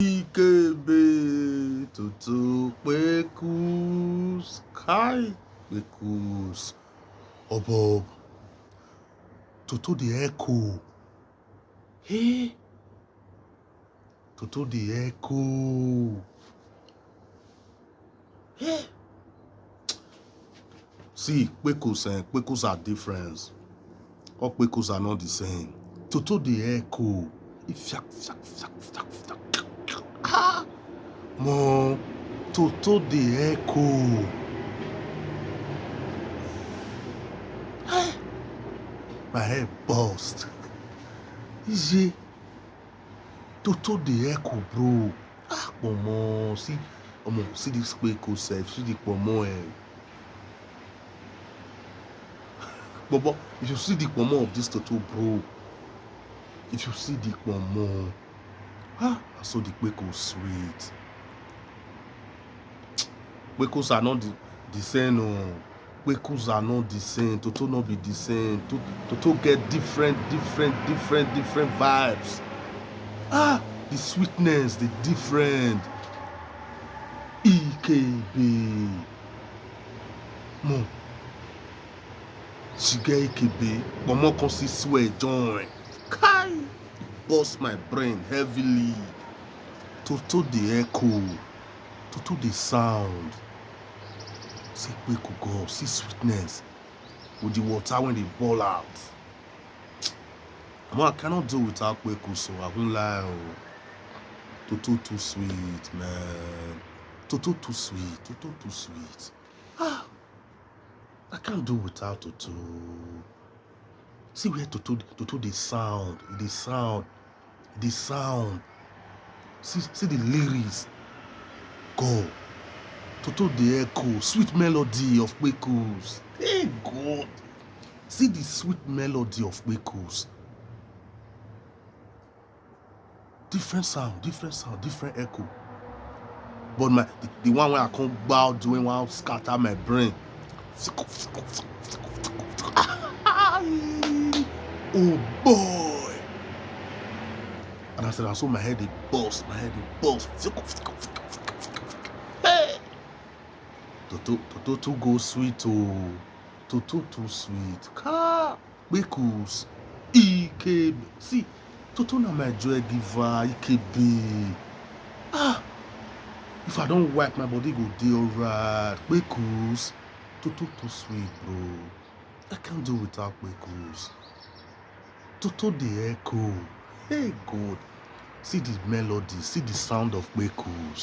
Ikebe Toto pkepkus kai pkepkus obob Toto the echo. Hey, Toto the echo. Hey. See, pkepkus are different. All pkepkus are not the same. Toto the echo. Ah, mo Toto the echo. Hey. My head burst. Easy. Toto the echo, bro. Ah, pomo. See this pkepkus self. See the pomo. But if you see the pomo of this Toto, bro. If you see the pomo, I saw the pkepkus sweet. Pkepkus are not the same. No. Pkepkus are not the same. Toto not be the same. Toto get different vibes. Ah, the sweetness, the different. EKB. Mo. She get EKB, but more can see swear join. Kai. Bust my brain heavily. Toto the echo. Toto the sound. See pkepkus go. See sweetness. With the water when they ball out. I cannot do without pkepkus, so I won't lie. Oh. Toto too sweet, man. Toto too sweet. Toto too sweet. Ah, I can't do without Toto. See where Toto the sound. The sound. See the lyrics. Go. Toto the echo. Sweet melody of pkepkus. Hey God. See the sweet melody of pkepkus. Different sound, different echo. But the one where I can't bow doing one scatter my brain. Oh boy. And I saw my head it burst. Hey. Toto too go sweet. Oh. Toto too sweet. Pkepkus. EKB. See, Toto na my joy giver. EKB. Ah. If I don't wipe my body go dey alright. Pkepkus. Toto too sweet, bro. I can't do without pkepkus. Toto the echo. Hey God. See the melody. See the sound of pkepkus.